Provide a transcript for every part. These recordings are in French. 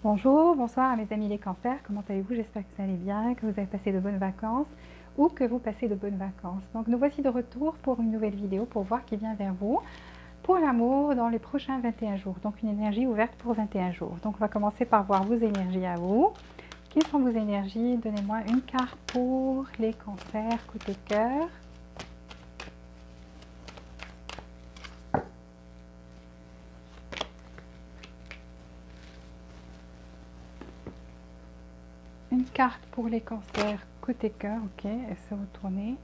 Bonjour, bonsoir à mes amis les cancers, comment allez-vous? J'espère que vous allez bien, que vous avez passé de bonnes vacances ou que vous passez de bonnes vacances. Donc nous voici de retour pour une nouvelle vidéo pour voir qui vient vers vous pour l'amour dans les prochains 21 jours. Donc une énergie ouverte pour 21 jours. Donc on va commencer par voir vos énergies à vous. Quelles sont vos énergies? Donnez-moi une carte pour les cancers côté cœur. Une carte pour les cancers côté cœur, ok, et se retourner.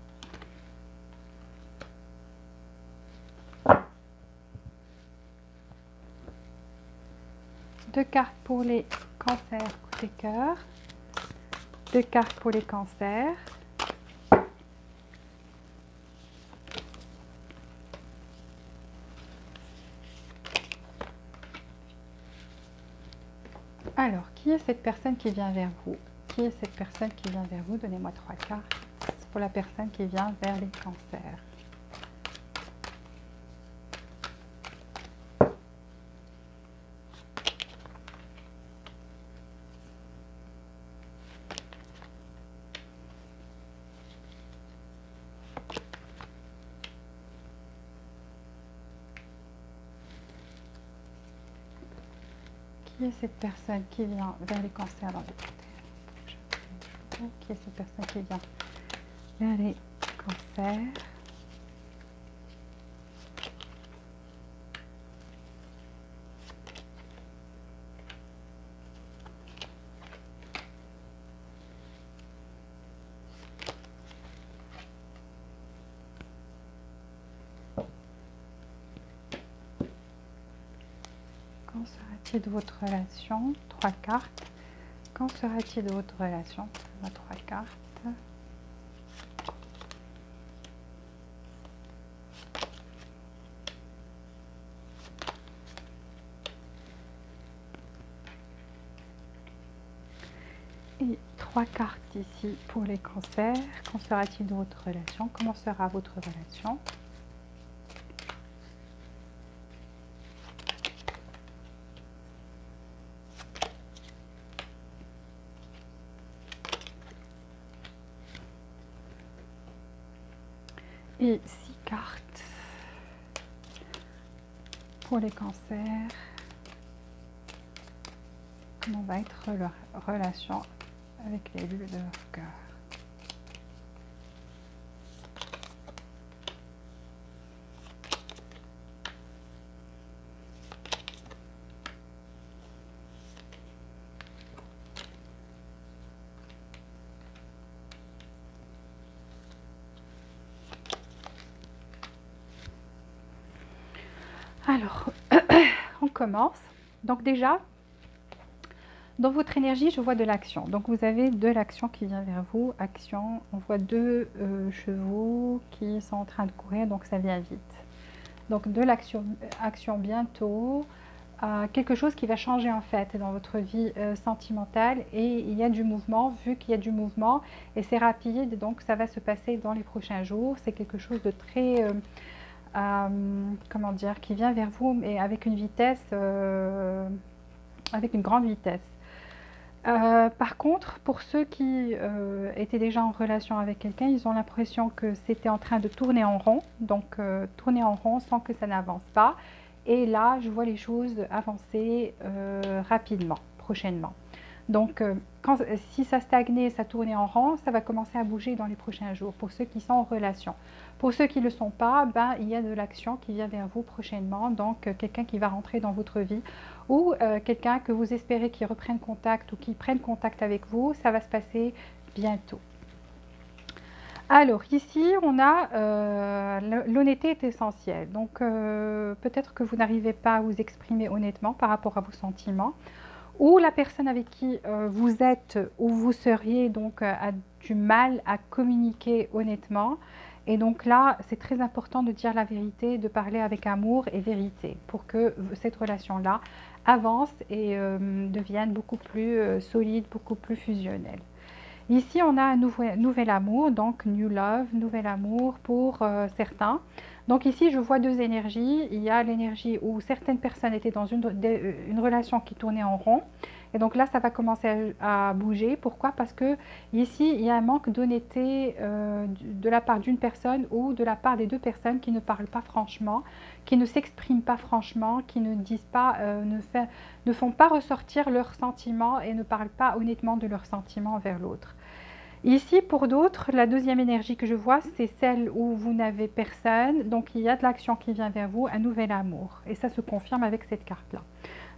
Deux cartes pour les cancers côté cœur. Deux cartes pour les cancers. Alors, qui est cette personne qui vient vers vous? Qui est cette personne qui vient vers vous? Donnez-moi trois cartes pour la personne qui vient vers les cancers. Qui est cette personne qui vient vers les cancers dans les cancers? Qui est cette personne qui vient vers les cancers? Qu'en sera-t-il de votre relation? Trois cartes. Qu'en sera-t-il de votre relation? Trois cartes. Et trois cartes ici pour les cancers. Qu'en sera-t-il de votre relation? Comment sera votre relation? Et six cartes pour les cancers. Comment va être leur relation avec les lieux de leur cœur? Alors, on commence. Donc déjà, dans votre énergie, je vois de l'action. Donc vous avez de l'action qui vient vers vous. Action, on voit deux chevaux qui sont en train de courir, donc ça vient vite. Donc de l'action action bientôt. Quelque chose qui va changer en fait dans votre vie sentimentale, et il y a du mouvement. Vu qu'il y a du mouvement et c'est rapide, donc ça va se passer dans les prochains jours. C'est quelque chose de très comment dire, qui vient vers vous, mais avec une vitesse, avec une grande vitesse. Par contre, pour ceux qui étaient déjà en relation avec quelqu'un, ils ont l'impression que c'était en train de tourner en rond, donc tourner en rond sans que ça n'avance pas. Et là, je vois les choses avancer rapidement, prochainement. Donc, si ça stagnait, ça tournait en rond, ça va commencer à bouger dans les prochains jours, pour ceux qui sont en relation. Pour ceux qui ne le sont pas, ben, il y a de l'action qui vient vers vous prochainement, donc quelqu'un qui va rentrer dans votre vie, ou quelqu'un que vous espérez qui reprenne contact ou qui prenne contact avec vous, ça va se passer bientôt. Alors ici, on a l'honnêteté est essentielle. Donc peut-être que vous n'arrivez pas à vous exprimer honnêtement par rapport à vos sentiments, ou la personne avec qui vous êtes ou vous seriez donc a du mal à communiquer honnêtement. Et donc là, c'est très important de dire la vérité, de parler avec amour et vérité pour que cette relation-là avance et devienne beaucoup plus solide, beaucoup plus fusionnelle. Ici, on a un nouvel amour, donc new love, nouvel amour pour certains. Donc ici, je vois deux énergies. Il y a l'énergie où certaines personnes étaient dans une relation qui tournait en rond. Et donc là, ça va commencer à bouger. Pourquoi? Parce que ici, il y a un manque d'honnêteté de la part d'une personne ou de la part des deux personnes qui ne parlent pas franchement, qui ne s'expriment pas franchement, qui ne disent pas, ne font pas ressortir leurs sentiments et ne parlent pas honnêtement de leurs sentiments envers l'autre. Ici, pour d'autres, la deuxième énergie que je vois, c'est celle où vous n'avez personne. Donc, il y a de l'action qui vient vers vous, un nouvel amour. Et ça se confirme avec cette carte-là.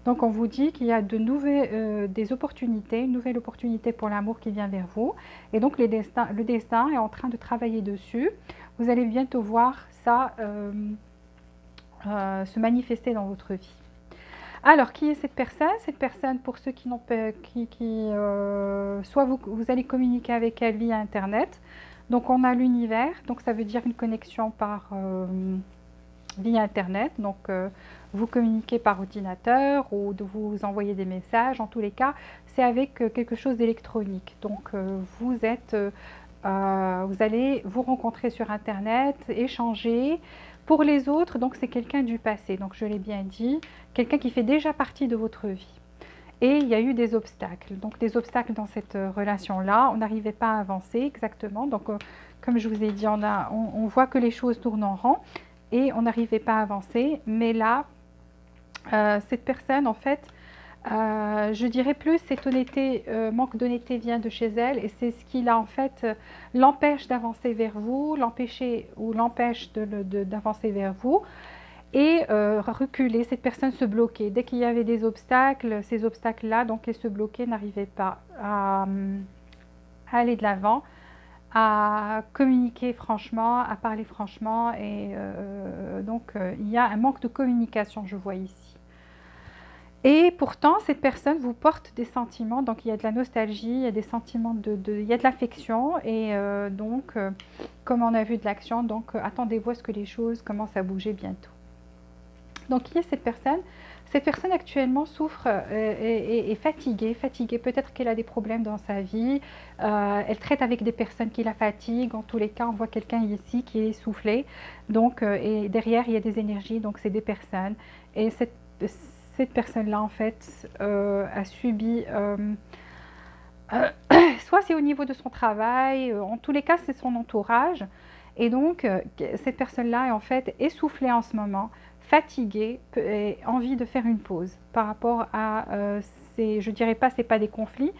Donc, on vous dit qu'il y a des opportunités, une nouvelle opportunité pour l'amour qui vient vers vous. Et donc, le destin est en train de travailler dessus. Vous allez bientôt voir ça se manifester dans votre vie. Alors, qui est cette personne? Cette personne, pour ceux qui n'ont pas, soit vous allez communiquer avec elle via Internet. Donc, on a l'univers. Donc, ça veut dire une connexion via Internet. Donc, vous communiquez par ordinateur ou de vous envoyer des messages. En tous les cas, c'est avec quelque chose d'électronique. Donc, vous allez vous rencontrer sur Internet, échanger. Pour les autres, donc c'est quelqu'un du passé, donc je l'ai bien dit, quelqu'un qui fait déjà partie de votre vie. Et il y a eu des obstacles, donc des obstacles dans cette relation-là, on n'arrivait pas à avancer exactement, donc comme je vous ai dit, on voit que les choses tournent en rond et on n'arrivait pas à avancer, mais là, cette personne en fait, je dirais plus cette honnêteté, manque d'honnêteté vient de chez elle et c'est ce qui en fait l'empêche d'avancer vers vous, l'empêche d'avancer vers vous et reculer, cette personne se bloquait. Dès qu'il y avait des obstacles, ces obstacles-là, donc elle se bloquait, n'arrivait pas à aller de l'avant, à communiquer franchement, à parler franchement et donc il y a un manque de communication, je vois ici. Et pourtant, cette personne vous porte des sentiments, donc il y a de la nostalgie, il y a des sentiments il y a de l'affection, et comme on a vu de l'action, donc attendez-vous à ce que les choses commencent à bouger bientôt. Donc qui est cette personne? Cette personne actuellement souffre et est fatiguée, peut-être qu'elle a des problèmes dans sa vie, elle traite avec des personnes qui la fatiguent, en tous les cas on voit quelqu'un ici qui est essoufflé, donc, et derrière il y a des énergies, donc c'est des personnes, et cette personne-là, en fait, a subi, soit c'est au niveau de son travail, en tous les cas, c'est son entourage. Et donc, cette personne-là est en fait essoufflée en ce moment, fatiguée, et envie de faire une pause par rapport à, je dirais pas, c'est pas des conflits,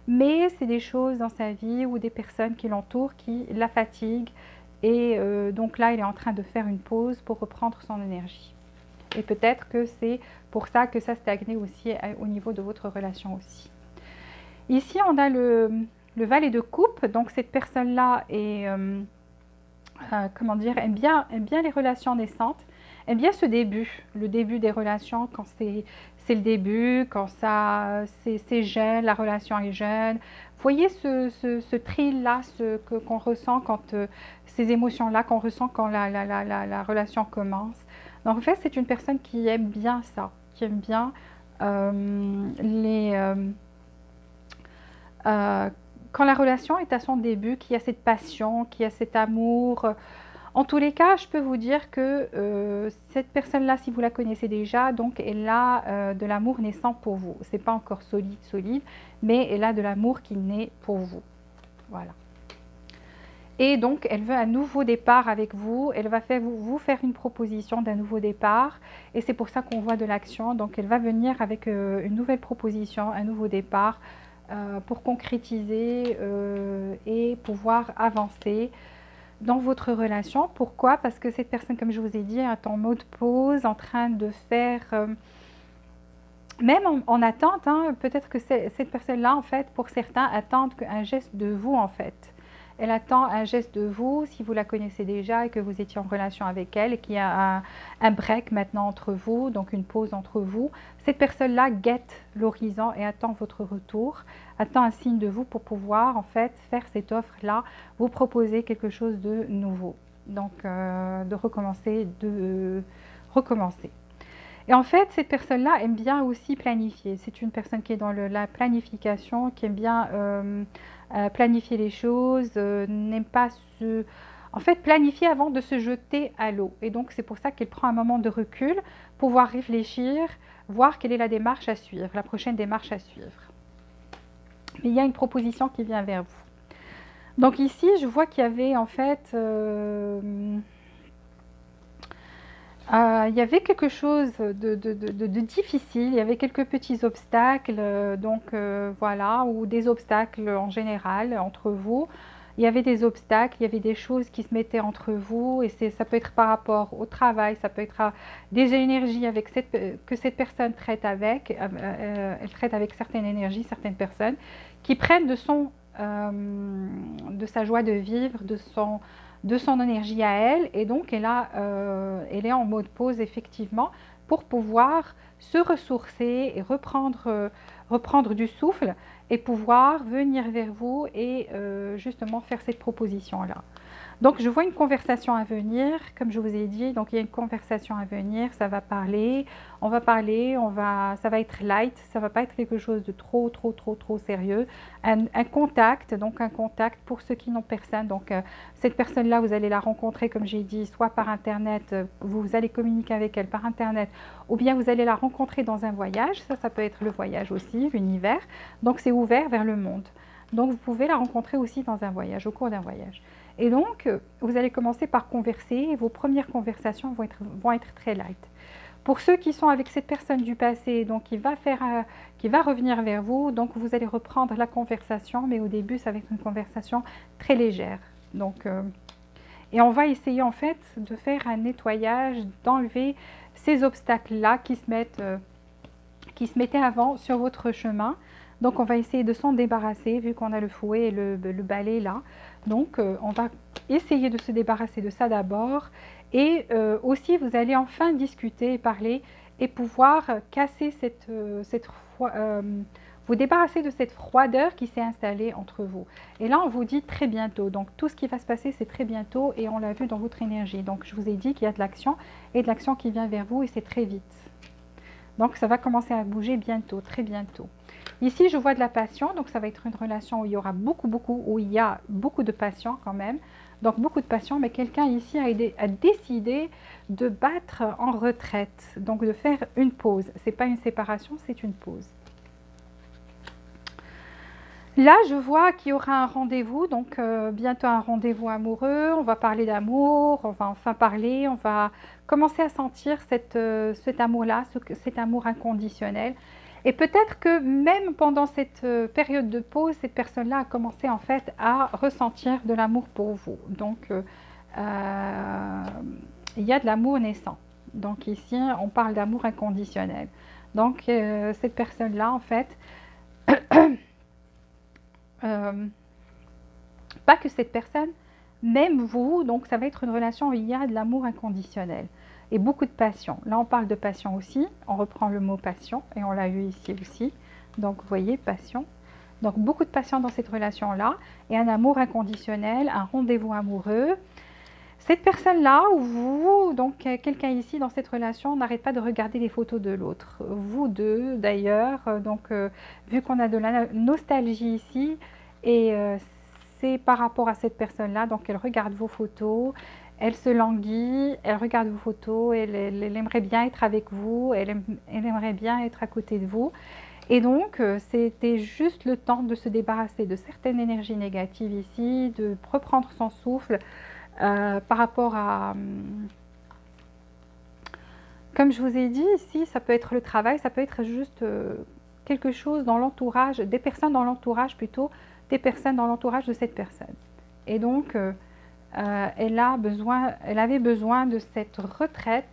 mais c'est des choses dans sa vie ou des personnes qui l'entourent qui la fatiguent. Et donc là, il est en train de faire une pause pour reprendre son énergie. Et peut-être que c'est pour ça que ça stagnait aussi au niveau de votre relation aussi. Ici, on a le valet de coupe. Donc, cette personne-là est, comment dire, aime bien les relations naissantes, aime bien ce début, le début des relations quand c'est le début, quand c'est jeune, la relation est jeune. Vous voyez ce thrill-là qu'on ressent quand, ces émotions-là qu'on ressent quand la relation commence. Donc en fait, c'est une personne qui aime bien ça, qui aime bien quand la relation est à son début, qu'il y a cette passion, qu'il y a cet amour. En tous les cas, je peux vous dire que cette personne-là, si vous la connaissez déjà, donc elle a de l'amour naissant pour vous. Ce n'est pas encore solide, mais elle a de l'amour qui naît pour vous. Voilà. Et donc, elle veut un nouveau départ avec vous. Elle va vous faire une proposition d'un nouveau départ. Et c'est pour ça qu'on voit de l'action. Donc, elle va venir avec une nouvelle proposition, un nouveau départ pour concrétiser et pouvoir avancer dans votre relation. Pourquoi? Parce que cette personne, comme je vous ai dit, est en mode pause, en train de faire... même en attente, hein, peut-être que cette personne-là, en fait, pour certains, attend un geste de vous, en fait. Elle attend un geste de vous, si vous la connaissez déjà et que vous étiez en relation avec elle et qu'il y a un break maintenant entre vous, donc une pause entre vous. Cette personne-là guette l'horizon et attend votre retour, attend un signe de vous pour pouvoir en fait faire cette offre-là, vous proposer quelque chose de nouveau. Donc de recommencer, Et en fait, cette personne-là aime bien aussi planifier. C'est une personne qui est dans la planification, qui aime bien planifier les choses, n'aime pas en fait, planifier avant de se jeter à l'eau. Et donc, c'est pour ça qu'elle prend un moment de recul, pouvoir réfléchir, voir quelle est la démarche à suivre, la prochaine démarche à suivre. Mais il y a une proposition qui vient vers vous. Donc ici, je vois qu'il y avait en fait... il y avait quelque chose de difficile, il y avait quelques petits obstacles, voilà, ou des obstacles en général entre vous. Il y avait des obstacles, il y avait des choses qui se mettaient entre vous, et ça peut être par rapport au travail, ça peut être des énergies avec que cette personne traite avec, elle traite avec certaines énergies, certaines personnes, qui prennent de sa joie de vivre, de son énergie à elle, et donc elle est en mode pause effectivement pour pouvoir se ressourcer et reprendre du souffle et pouvoir venir vers vous et justement faire cette proposition-là. Donc je vois une conversation à venir, comme je vous ai dit, donc il y a une conversation à venir, ça va parler, ça va être light, ça va pas être quelque chose de trop sérieux. Un contact, donc un contact pour ceux qui n'ont personne, donc cette personne-là, vous allez la rencontrer, comme j'ai dit, soit par internet, vous allez communiquer avec elle par internet, ou bien vous allez la rencontrer dans un voyage, ça peut être le voyage aussi, l'univers, donc c'est ouvert vers le monde. Donc vous pouvez la rencontrer aussi dans un voyage, au cours d'un voyage. Et donc, vous allez commencer par converser et vos premières conversations vont être très light. Pour ceux qui sont avec cette personne du passé, donc qui va revenir vers vous, donc vous allez reprendre la conversation, mais au début, ça va être une conversation très légère. Donc, et on va essayer en fait de faire un nettoyage, d'enlever ces obstacles-là qui se mettaient avant sur votre chemin. Donc on va essayer de s'en débarrasser vu qu'on a le fouet et le balai là. Donc on va essayer de se débarrasser de ça d'abord. Et aussi vous allez enfin discuter et parler et pouvoir casser vous débarrasser de cette froideur qui s'est installée entre vous. Et là on vous dit très bientôt. Donc tout ce qui va se passer c'est très bientôt et on l'a vu dans votre énergie. Donc je vous ai dit qu'il y a de l'action et de l'action qui vient vers vous et c'est très vite. Donc ça va commencer à bouger bientôt, très bientôt. Ici, je vois de la passion, donc ça va être une relation où il y aura où il y a beaucoup de passion quand même. Donc beaucoup de passion, mais quelqu'un ici a décidé de battre en retraite, donc de faire une pause. Ce n'est pas une séparation, c'est une pause. Là, je vois qu'il y aura un rendez-vous, donc bientôt un rendez-vous amoureux. On va parler d'amour, on va enfin parler, on va commencer à sentir cet amour-là, cet amour inconditionnel. Et peut-être que même pendant cette période de pause, cette personne-là a commencé en fait à ressentir de l'amour pour vous. Donc, il y a de l'amour naissant. Donc ici, on parle d'amour inconditionnel. Donc, cette personne-là, en fait, pas que cette personne, même vous, donc ça va être une relation où il y a de l'amour inconditionnel. Et beaucoup de passion. Là, on parle de passion aussi. On reprend le mot passion et on l'a eu ici aussi. Donc, vous voyez, passion. Donc, beaucoup de passion dans cette relation-là et un amour inconditionnel, un rendez-vous amoureux. Cette personne-là, ou vous, donc quelqu'un ici dans cette relation, n'arrête pas de regarder les photos de l'autre. Vous deux, d'ailleurs, vu qu'on a de la nostalgie ici, et c'est par rapport à cette personne-là, donc elle regarde vos photos, elle se languit, elle regarde vos photos, elle aimerait bien être avec vous, elle aimerait bien être à côté de vous. Et donc, c'était juste le temps de se débarrasser de certaines énergies négatives ici, de reprendre son souffle par rapport à... Comme je vous ai dit ici, ça peut être le travail, ça peut être juste quelque chose dans l'entourage, des personnes dans l'entourage plutôt, des personnes dans l'entourage de cette personne. Et donc... elle avait besoin de cette retraite,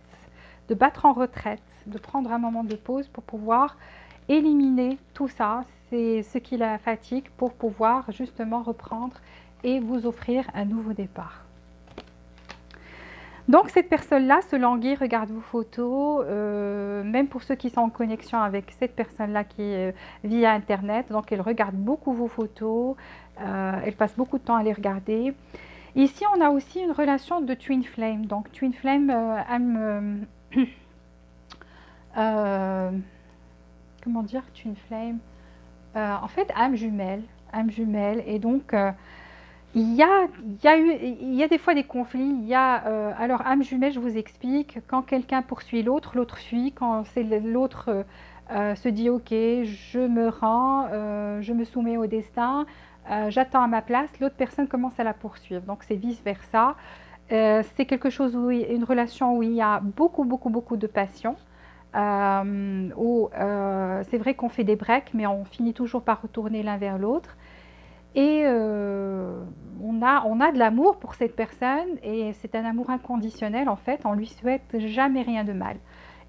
de battre en retraite, de prendre un moment de pause pour pouvoir éliminer tout ça, c'est ce qui la fatigue, pour pouvoir justement reprendre et vous offrir un nouveau départ. Donc cette personne-là se languit, regarde vos photos, même pour ceux qui sont en connexion avec cette personne-là qui est via Internet, donc elle regarde beaucoup vos photos, elle passe beaucoup de temps à les regarder. Ici, on a aussi une relation de twin flame. Donc, twin flame, comment dire, twin flame, en fait, âme jumelle. Et donc, Il y a des fois des conflits. Alors, âme jumelle, je vous explique. Quand quelqu'un poursuit l'autre, l'autre fuit. Quand c'est l'autre se dit ok, je me rends, je me soumets au destin, j'attends à ma place, l'autre personne commence à la poursuivre. Donc c'est vice versa. C'est quelque chose une relation où il y a beaucoup, beaucoup, beaucoup de passion. Où c'est vrai qu'on fait des breaks, mais on finit toujours par retourner l'un vers l'autre. Et on a de l'amour pour cette personne et c'est un amour inconditionnel en fait, on lui souhaite jamais rien de mal.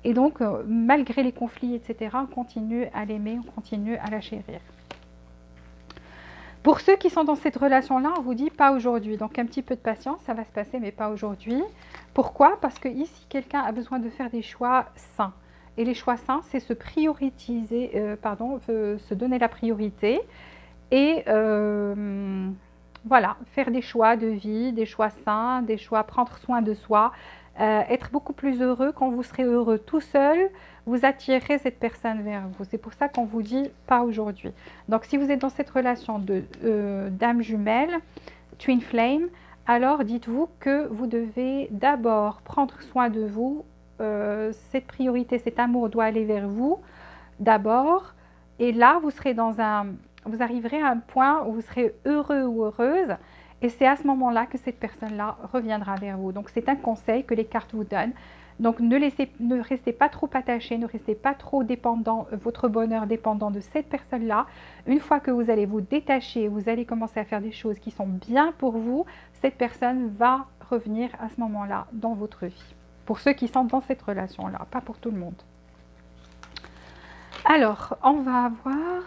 Et donc, malgré les conflits, etc., on continue à l'aimer, on continue à la chérir. Pour ceux qui sont dans cette relation-là, on vous dit pas aujourd'hui. Donc, un petit peu de patience, ça va se passer, mais pas aujourd'hui. Pourquoi? Parce que ici, quelqu'un a besoin de faire des choix sains. Et les choix sains, c'est se prioriser, se donner la priorité. Et voilà, faire des choix de vie, des choix sains, des choix, prendre soin de soi, être beaucoup plus heureux. Quand vous serez heureux tout seul, vous attirerez cette personne vers vous. C'est pour ça qu'on vous dit pas aujourd'hui. Donc si vous êtes dans cette relation d'âme jumelle, twin flame, alors dites-vous que vous devez d'abord prendre soin de vous. Cette priorité, cet amour doit aller vers vous d'abord. Et là, vous arriverez à un point où vous serez heureux ou heureuse et c'est à ce moment-là que cette personne-là reviendra vers vous. Donc c'est un conseil que les cartes vous donnent. Donc ne restez pas trop attaché, ne restez pas trop dépendant, votre bonheur dépendant de cette personne-là. Une fois que vous allez vous détacher, vous allez commencer à faire des choses qui sont bien pour vous, cette personne va revenir à ce moment-là dans votre vie. Pour ceux qui sont dans cette relation-là, pas pour tout le monde. Alors, on va voir...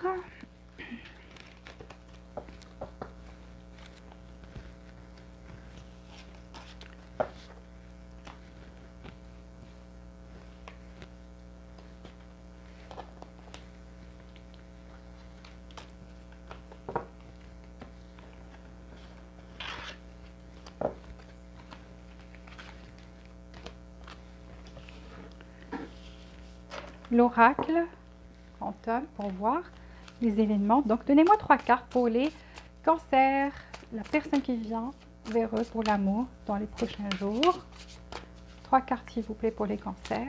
l'oracle quantum pour voir les événements. Donc, donnez-moi 3 cartes pour les cancers, la personne qui vient vers eux pour l'amour dans les prochains jours. 3 cartes, s'il vous plaît, pour les cancers.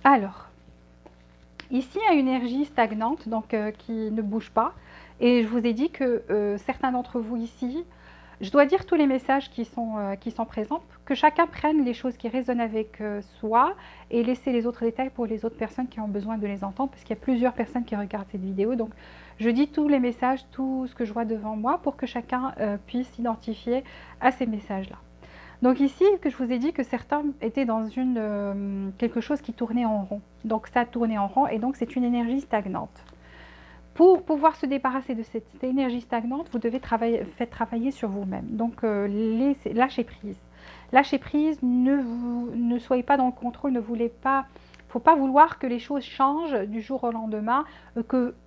Alors, ici, il y a une énergie stagnante, donc qui ne bouge pas. Et je vous ai dit que certains d'entre vous ici, je dois dire tous les messages qui sont présents, que chacun prenne les choses qui résonnent avec soi et laisser les autres détails pour les autres personnes qui ont besoin de les entendre, parce qu'il y a plusieurs personnes qui regardent cette vidéo. Donc, je dis tous les messages, tout ce que je vois devant moi, pour que chacun puisse s'identifier à ces messages-là. Donc ici, que je vous ai dit que certains étaient dans quelque chose qui tournait en rond. Donc ça tournait en rond et donc c'est une énergie stagnante. Pour pouvoir se débarrasser de cette énergie stagnante, vous devez travailler sur vous-même. Donc lâchez prise. Lâchez prise, ne soyez pas dans le contrôle, ne voulez pas... Il ne faut pas vouloir que les choses changent du jour au lendemain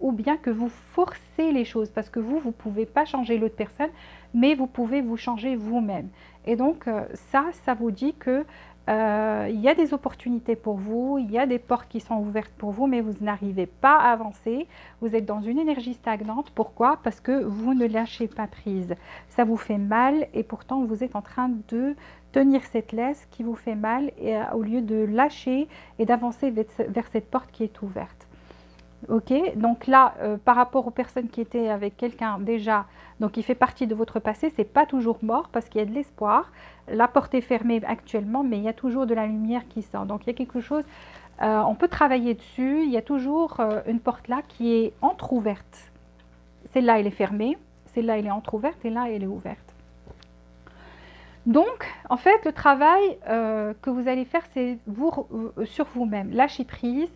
ou bien que vous forcez les choses parce que vous ne pouvez pas changer l'autre personne, mais vous pouvez vous changer vous-même. Et donc ça vous dit que il y a des opportunités pour vous, il y a des portes qui sont ouvertes pour vous, mais vous n'arrivez pas à avancer. Vous êtes dans une énergie stagnante. Pourquoi? Parce que vous ne lâchez pas prise. Ça vous fait mal et pourtant vous êtes en train de tenir cette laisse qui vous fait mal et, au lieu de lâcher et d'avancer vers cette porte qui est ouverte. Ok, donc là, par rapport aux personnes qui étaient avec quelqu'un déjà, donc qui fait partie de votre passé, c'est pas toujours mort parce qu'il y a de l'espoir. La porte est fermée actuellement, mais il y a toujours de la lumière qui sort. Donc il y a quelque chose, on peut travailler dessus. Il y a toujours une porte là qui est entrouverte. Celle-là, elle est fermée. Celle-là, elle est entrouverte et là, elle est ouverte. Donc, en fait, le travail que vous allez faire, c'est sur vous-même. Lâcher prise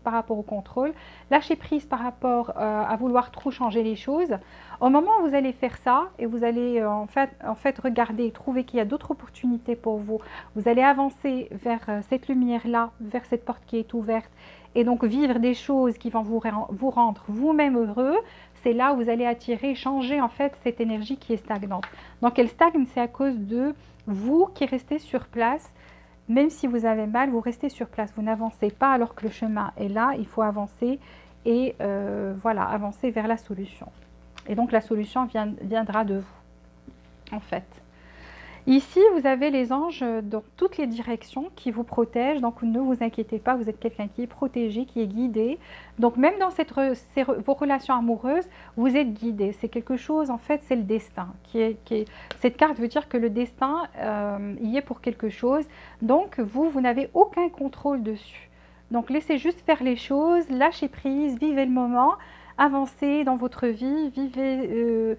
par rapport au contrôle, lâcher prise par rapport à vouloir trop changer les choses. Au moment où vous allez faire ça, et vous allez en fait regarder et trouver qu'il y a d'autres opportunités pour vous, vous allez avancer vers cette lumière-là, vers cette porte qui est ouverte, et donc vivre des choses qui vont vous rendre vous-même heureux. c'est là où vous allez attirer, changer en fait cette énergie qui est stagnante. Donc elle stagne, c'est à cause de vous qui restez sur place. Même si vous avez mal, vous restez sur place, vous n'avancez pas alors que le chemin est là, il faut avancer et voilà, avancer vers la solution. Et donc la solution viendra de vous, en fait. Ici, vous avez les anges dans toutes les directions qui vous protègent, donc ne vous inquiétez pas, vous êtes quelqu'un qui est protégé, qui est guidé. Donc même dans vos relations amoureuses, vous êtes guidé. C'est quelque chose, en fait, c'est le destin. Cette carte veut dire que le destin y est pour quelque chose. Donc vous n'avez aucun contrôle dessus. Donc laissez juste faire les choses, lâchez prise, vivez le moment, avancez dans votre vie, vivez...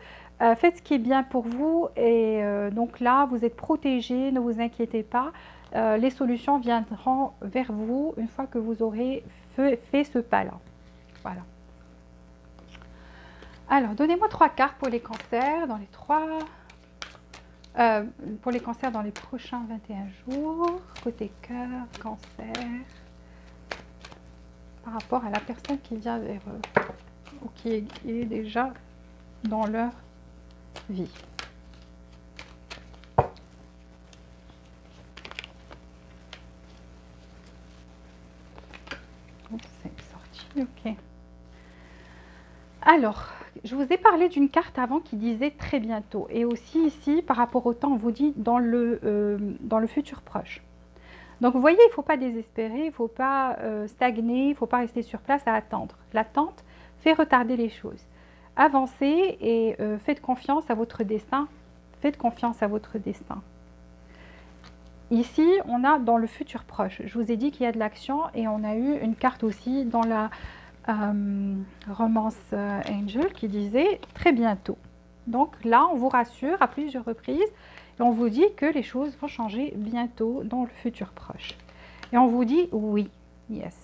faites ce qui est bien pour vous et donc là, vous êtes protégé, ne vous inquiétez pas. Les solutions viendront vers vous une fois que vous aurez fait ce pas-là. Voilà. Alors, donnez-moi 3 cartes pour les cancers dans les pour les cancers dans les prochains 21 jours. Côté cœur, cancer, par rapport à la personne qui vient vers eux ou qui est déjà dans leur vie. C'est sorti, ok. Alors, je vous ai parlé d'une carte avant qui disait très bientôt. Et aussi ici, par rapport au temps, on vous dit dans le futur proche. Donc, vous voyez, il ne faut pas désespérer, il ne faut pas stagner, il ne faut pas rester sur place à attendre. L'attente fait retarder les choses. Avancez et faites confiance à votre destin. Faites confiance à votre destin. Ici, on a dans le futur proche. Je vous ai dit qu'il y a de l'action et on a eu une carte aussi dans la romance Angel qui disait très bientôt. Donc là, on vous rassure à plusieurs reprises et on vous dit que les choses vont changer bientôt dans le futur proche. Et on vous dit oui, yes.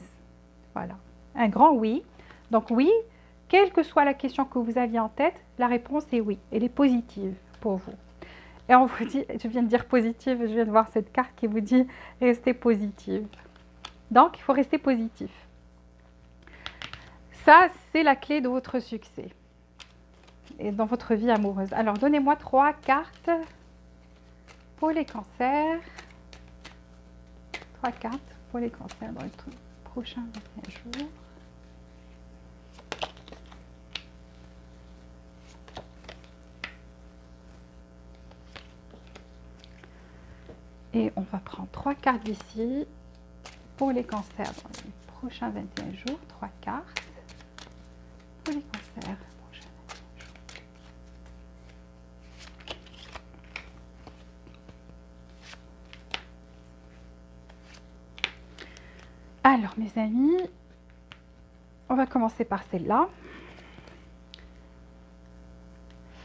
Voilà, un grand oui. Donc oui, quelle que soit la question que vous aviez en tête, la réponse est oui. Elle est positive pour vous. Et on vous dit, je viens de dire positive, je viens de voir cette carte qui vous dit restez positive. Donc, il faut rester positif. Ça, c'est la clé de votre succès et dans votre vie amoureuse. Alors, donnez-moi 3 cartes pour les cancers. 3 cartes pour les cancers dans les prochains 21 jours. Et on va prendre 3 cartes d'ici pour les cancers dans les prochains 21 jours. 3 cartes pour les cancers. Alors, mes amis, on va commencer par celle-là.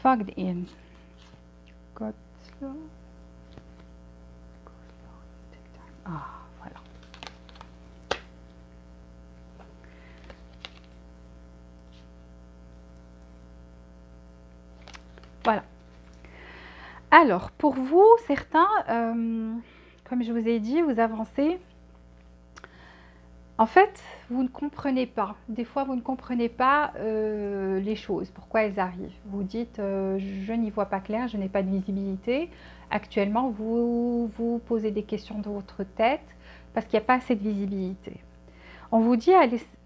Fogged in. God slow. Ah, voilà. Voilà. Alors, pour vous, certains, comme je vous ai dit, vous avancez. En fait, vous ne comprenez pas. Des fois, vous ne comprenez pas les choses, pourquoi elles arrivent. Vous dites, je n'y vois pas clair, je n'ai pas de visibilité. Actuellement, vous vous posez des questions dans votre tête parce qu'il n'y a pas assez de visibilité. On vous dit,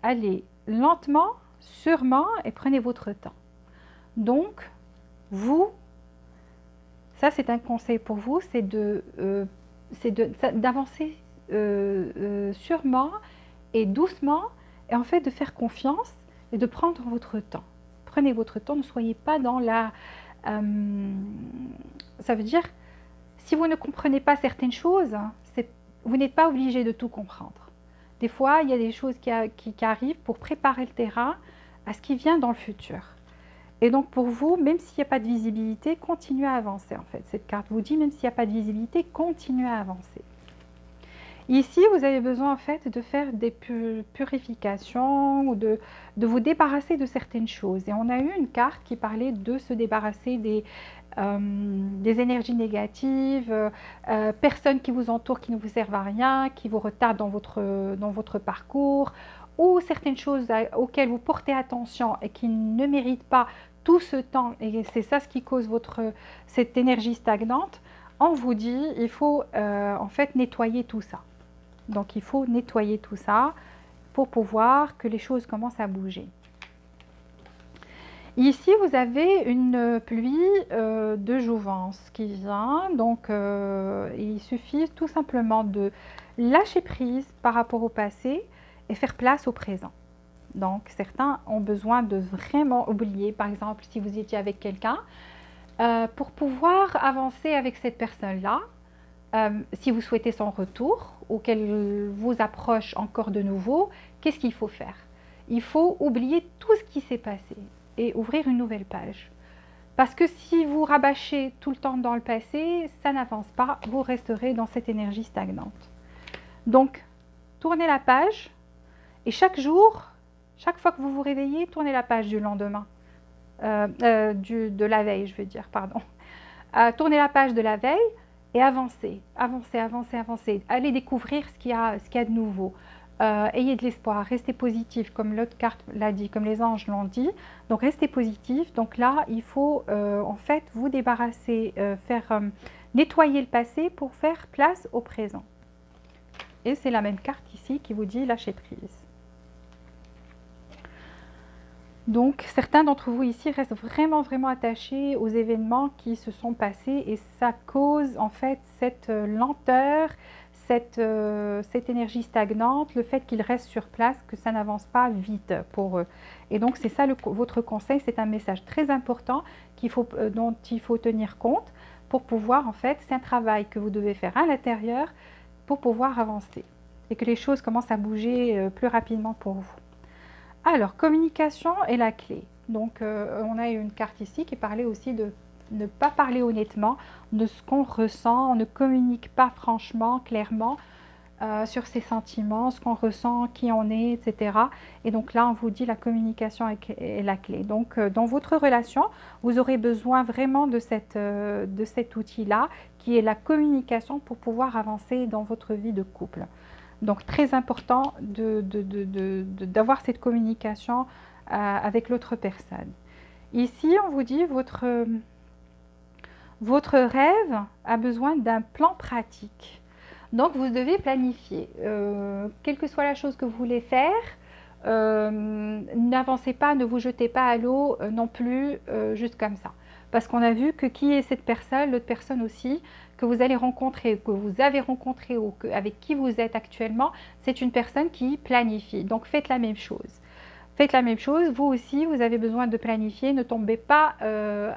allez lentement, sûrement et prenez votre temps. Donc, vous, ça c'est un conseil pour vous, c'est d'avancer sûrement et doucement, et en fait de faire confiance et de prendre votre temps. Prenez votre temps, ne soyez pas dans la... ça veut dire, si vous ne comprenez pas certaines choses, vous n'êtes pas obligé de tout comprendre. Des fois, il y a des choses qui arrivent pour préparer le terrain à ce qui vient dans le futur. Et donc pour vous, même s'il n'y a pas de visibilité, continuez à avancer en fait. Cette carte vous dit, même s'il n'y a pas de visibilité, continuez à avancer. Ici, vous avez besoin en fait de faire des purifications ou de vous débarrasser de certaines choses. Et on a eu une carte qui parlait de se débarrasser des énergies négatives, personnes qui vous entourent qui ne vous servent à rien, qui vous retardent dans votre parcours, ou certaines choses auxquelles vous portez attention et qui ne méritent pas tout ce temps, et c'est ça ce qui cause cette énergie stagnante, on vous dit il faut en fait nettoyer tout ça. Donc il faut nettoyer tout ça pour pouvoir que les choses commencent à bouger. Ici, vous avez une pluie de jouvence qui vient, donc il suffit tout simplement de lâcher prise par rapport au passé et faire place au présent. Donc certains ont besoin de vraiment oublier, par exemple si vous étiez avec quelqu'un, pour pouvoir avancer avec cette personne-là, si vous souhaitez son retour ou qu'elle vous approche encore de nouveau, qu'est-ce qu'il faut faire? Il faut oublier tout ce qui s'est passé et ouvrir une nouvelle page. Parce que si vous rabâchez tout le temps dans le passé, ça n'avance pas, vous resterez dans cette énergie stagnante. Donc, tournez la page et chaque jour, chaque fois que vous vous réveillez, tournez la page du lendemain, de la veille, je veux dire, pardon. Tournez la page de la veille et avancez, avancez, avancez, avancez. Allez découvrir ce qu'il y a de nouveau. Ayez de l'espoir, restez positif, comme l'autre carte l'a dit, comme les anges l'ont dit. Donc restez positif. Donc là, il faut en fait vous débarrasser, nettoyer le passé pour faire place au présent. Et c'est la même carte ici qui vous dit lâcher prise. Donc certains d'entre vous ici restent vraiment vraiment attachés aux événements qui se sont passés et ça cause en fait cette lenteur, cette énergie stagnante, le fait qu'ils restent sur place, que ça n'avance pas vite pour eux. Et donc c'est ça votre conseil, c'est un message très important dont il faut tenir compte pour pouvoir en fait, c'est un travail que vous devez faire à l'intérieur pour pouvoir avancer et que les choses commencent à bouger plus rapidement pour vous. Alors, communication est la clé. Donc, on a une carte ici qui parlait aussi de ne pas parler honnêtement de ce qu'on ressent. On ne communique pas franchement, clairement sur ses sentiments, ce qu'on ressent, qui on est, etc. Et donc là, on vous dit la communication est la clé. Donc, dans votre relation, vous aurez besoin vraiment de cet outil-là qui est la communication pour pouvoir avancer dans votre vie de couple. Donc, très important d'avoir cette communication avec l'autre personne. Ici, on vous dit votre rêve a besoin d'un plan pratique. Donc, vous devez planifier. Quelle que soit la chose que vous voulez faire, n'avancez pas, ne vous jetez pas à l'eau non plus, juste comme ça. Parce qu'on a vu que qui est cette personne, l'autre personne aussi, que vous allez rencontrer, que vous avez rencontré ou avec qui vous êtes actuellement, c'est une personne qui planifie. Donc faites la même chose. Faites la même chose, vous aussi, vous avez besoin de planifier. Ne tombez pas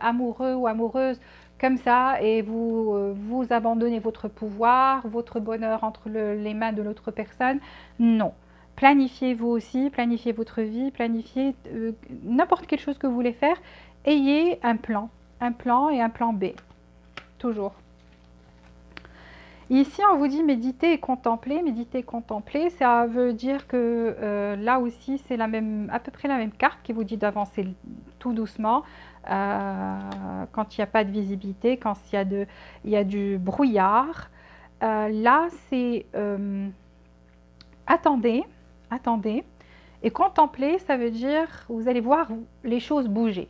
amoureux ou amoureuse comme ça et vous abandonnez votre pouvoir, votre bonheur entre les mains de l'autre personne. Non. Planifiez vous aussi, planifiez votre vie, planifiez n'importe quelle chose que vous voulez faire. Ayez un plan et un plan B. Toujours. Ici, on vous dit méditer et contempler. Méditer et contempler, ça veut dire que là aussi, c'est à peu près la même carte qui vous dit d'avancer tout doucement quand il n'y a pas de visibilité, quand il y a du brouillard. Là, c'est attendez. Et contempler, ça veut dire vous allez voir les choses bouger.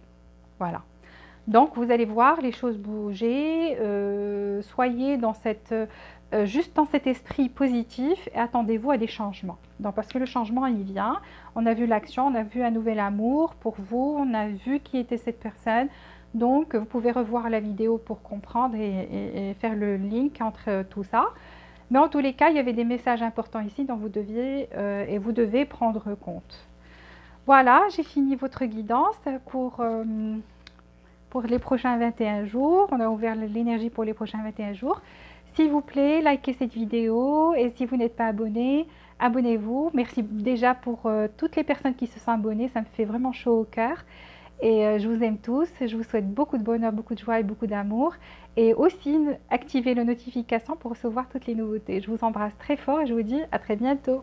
Voilà. Donc, vous allez voir les choses bouger, soyez dans juste dans cet esprit positif et attendez-vous à des changements. Donc, parce que le changement, il vient. On a vu l'action, on a vu un nouvel amour pour vous, on a vu qui était cette personne. Donc, vous pouvez revoir la vidéo pour comprendre et faire le link entre tout ça. Mais en tous les cas, il y avait des messages importants ici dont vous devez prendre compte. Voilà, j'ai fini votre guidance pour les prochains 21 jours. On a ouvert l'énergie pour les prochains 21 jours. S'il vous plaît, likez cette vidéo et si vous n'êtes pas abonné, abonnez-vous. Merci déjà pour toutes les personnes qui se sont abonnées, ça me fait vraiment chaud au cœur. Et je vous aime tous, je vous souhaite beaucoup de bonheur, beaucoup de joie et beaucoup d'amour. Et aussi, activez les notifications pour recevoir toutes les nouveautés. Je vous embrasse très fort et je vous dis à très bientôt.